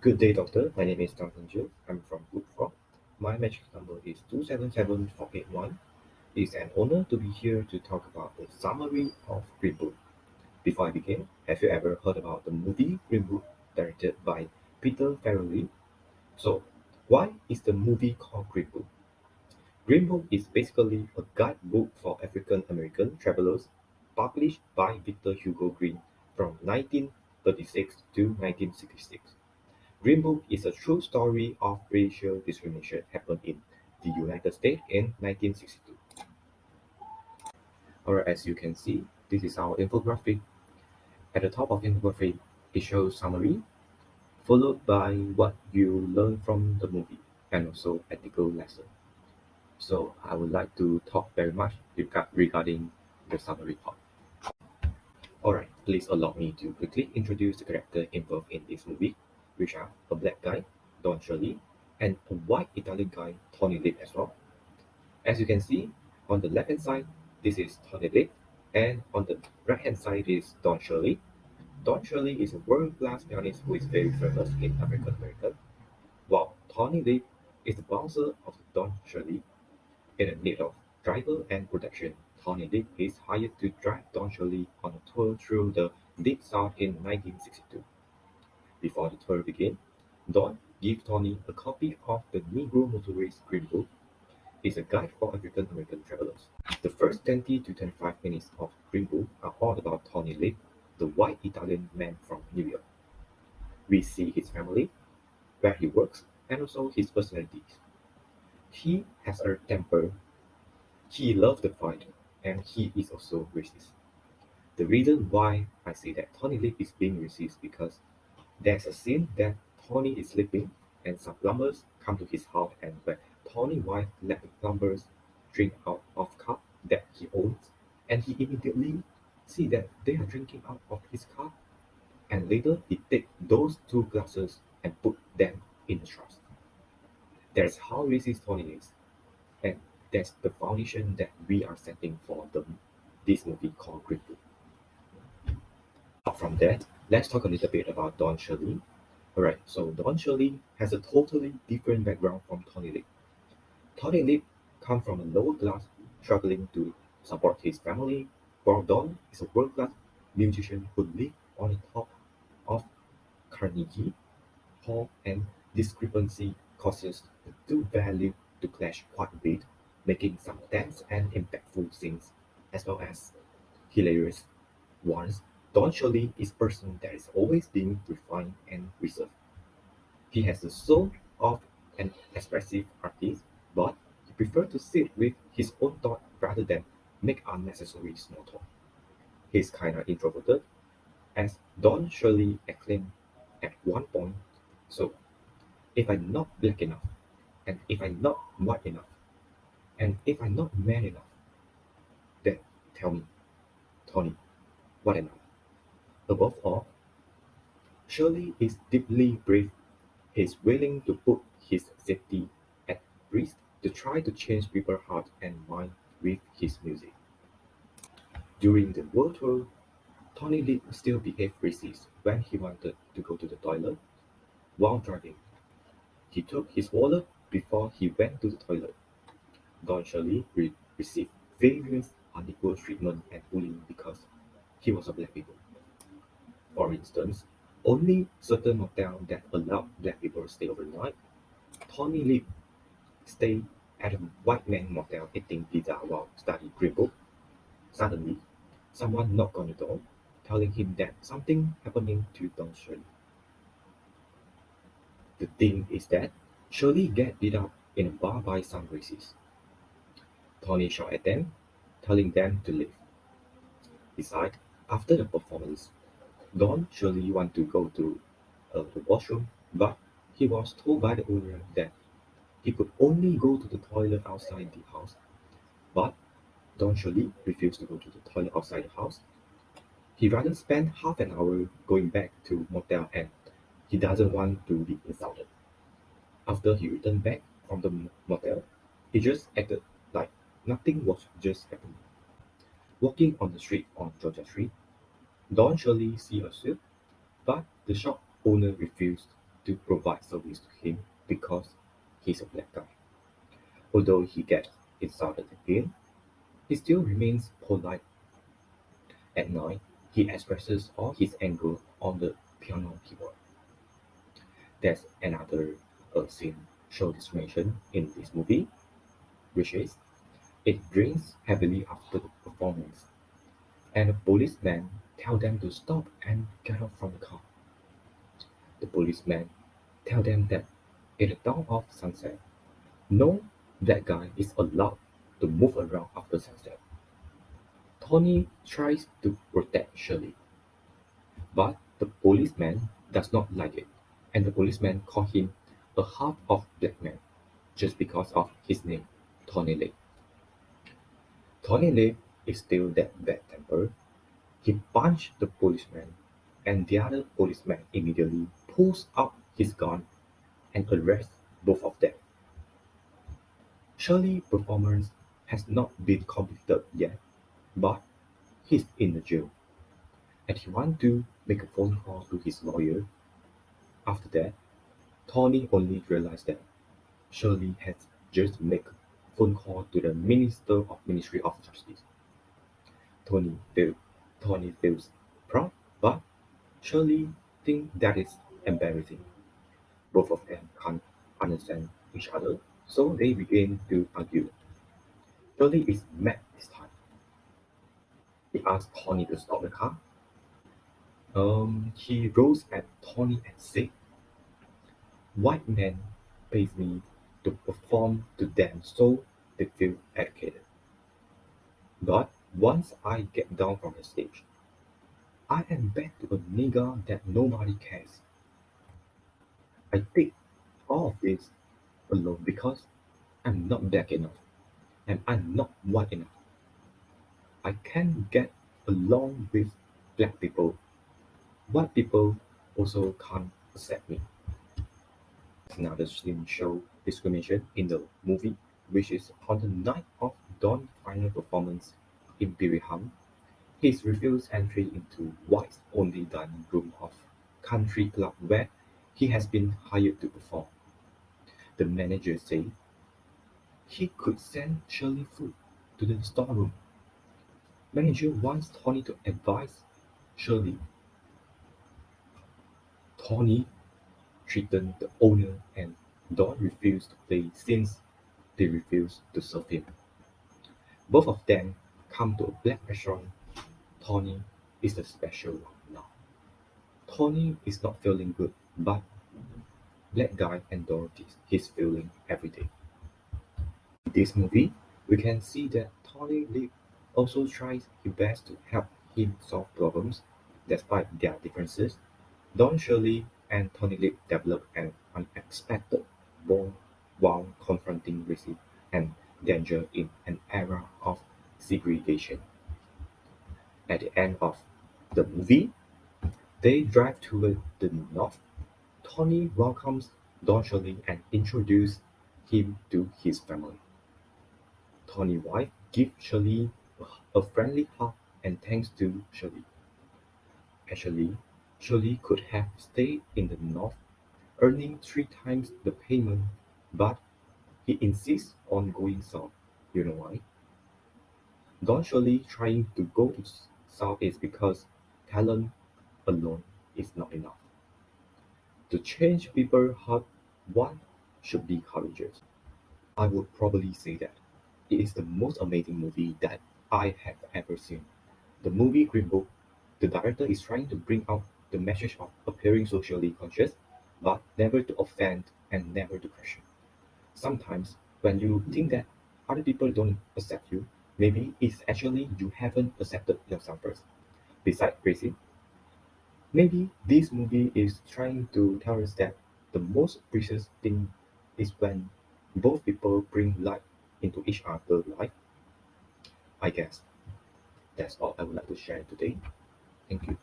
Good day, doctor. My name is Perng Jiu. I'm from Group 4. My magic number is 277481. It's an honor to be here to talk about the summary of Green Book. Before I begin, have you ever heard about the movie Green Book directed by Peter Farrelly? So, why is the movie called Green Book? Green Book is basically a guidebook for African American travelers published by Victor Hugo Green from 1936 to 1966. Green Book is a true story of racial discrimination happened in the United States in 1962. Or as you can see, this is our infographic. At the top of infographic, it shows summary, followed by what you learn from the movie, and also ethical lesson. So I would like to talk very much regarding the summary part. Alright, please allow me to quickly introduce the character involved in this movie, which are a black guy, Don Shirley, and a white Italian guy, Tony Lip as well. As you can see, on the left hand side, this is Tony Lip, and on the right hand side is Don Shirley. Don Shirley is a world-class pianist who is very famous in African America, while Tony Lip is the bouncer of Don Shirley. In the need of driver and protection, Tony Lip is hired to drive Don Shirley on a tour through the Deep South in 1962. Before the tour begins, Don gives Tony a copy of the Negro Motorist Green Book. It's a guide for African American travelers. The first 20 to 25 minutes of Green Book are all about Tony Lip, the white Italian man from New York. We see his family, where he works, and also his personalities. He has a temper, he loves the fight, and he is also racist. The reason why I say that Tony Lip is being racist because there's a scene that Tony is sleeping and some plumbers come to his house and where Tony's wife let the plumbers drink out of cup that he owns, and he immediately see that they are drinking out of his cup, and later he take those two glasses and put them in the trash. That's how racist Tony is, and that's the foundation that we are setting for this movie called Green Book. Apart from that, let's talk a little bit about Don Shirley. Alright, so Don Shirley has a totally different background from Tony Lip. Tony Lip comes from a lower class, struggling to support his family, while Don is a world-class musician who lives on the top of Carnegie Hall, and discrepancy causes the two values to clash quite a bit, making some tense and impactful scenes, as well as hilarious ones. Don Shirley is a person that is always being refined and reserved. He has the soul of an expressive artist, but he prefers to sit with his own thought rather than make unnecessary small talk. He's kinda introverted, as Don Shirley exclaimed at one point, so if I'm not black enough, and if I'm not white enough, and if I'm not man enough, then tell me, Tony, what am I? Above all, Shirley is deeply brave. He's willing to put his safety at risk to try to change people's heart and mind with his music. During the world tour, Tony Lip still behaved racist when he wanted to go to the toilet while driving. He took his wallet before he went to the toilet. Don Shirley received various unequal treatment and bullying because he was a black people. For instance, only certain motels that allowed black people to stay overnight. Tony Lip stayed at a white man motel eating pizza while studying Green Book. Suddenly, someone knocked on the door, telling him that something happening to Don Shirley. The thing is that Shirley get beat up in a bar by some racists. Tony shot at them, telling them to leave. Besides, after the performance, Don Shirley wanted to go to the washroom, but he was told by the owner that he could only go to the toilet outside the house. But Don Shirley refused to go to the toilet outside the house. He rather spent half an hour going back to motel, and he doesn't want to be insulted. After he returned back from the motel, he just acted like nothing was just happening. Walking on the street on Georgia Street, Don Shirley see a suit, but the shop owner refused to provide service to him because he's a black guy. Although he gets insulted again, he still remains polite. At night, he expresses all his anger on the piano keyboard. There's another scene show discrimination in this movie, which is it rains heavily after the performance, and a policeman tell them to stop and get out from the car. The policeman tell them that at the dawn of sunset, no black guy is allowed to move around after sunset. Tony tries to protect Shirley, but the policeman does not like it, and the policeman call him a half of black man just because of his name, Tony Lake. Tony Lake is still that bad temper. He punched the policeman, and the other policeman immediately pulls out his gun and arrests both of them. Shirley's performance has not been completed yet, but he's in the jail, and he wants to make a phone call to his lawyer. After that, Tony only realized that Shirley had just made a phone call to the Ministry of Justice. Tony feel, Tony feels proud, but Shirley thinks that is embarrassing. Both of them can't understand each other, so they begin to argue. Shirley is mad this time. He asks Tony to stop the car. He rose at Tony and said, "White man pays me to perform to them so they feel educated. But once I get down from the stage, I am back to a nigger that nobody cares. I take all of this alone because I'm not black enough and I'm not white enough. I can't get along with black people. White people also can't accept me." Another scene show discrimination in the movie, which is on the night of Don's final performance in Birmingham. He's refused entry into whites only dining room of country club where he has been hired to perform. The manager said he could send Shirley food to the storeroom. Manager wants Tony to advise Shirley. Tony threatened the owner and Don refused to play since they refused to serve him. Both of them come to a black restaurant. Tony is the special one now. Tony is not feeling good, but black guy and Dorothy he's feeling every day. In this movie, we can see that Tony Lee also tries his best to help him solve problems despite their differences. Don Shirley and Tony Lee develop an unexpected bond while confronting racism and danger in an era of segregation. At the end of the movie, they drive toward the north. Tony welcomes Don Shirley and introduces him to his family. Tony's wife gives Shirley a friendly hug and thanks to Shirley. Actually, Shirley could have stayed in the north, earning three times the payment, but he insists on going south. You know why? Don Shirley trying to go to south is because talent alone is not enough. To change people's heart, one should be courageous. I would probably say that it is the most amazing movie that I have ever seen. The movie Green Book, the director is trying to bring out the message of appearing socially conscious, but never to offend and never to question. Sometimes, when you think that other people don't accept you, maybe it's actually you haven't accepted yourself first. Besides racism, maybe this movie is trying to tell us that the most precious thing is when both people bring light into each other's life. I guess that's all I would like to share today. Thank you.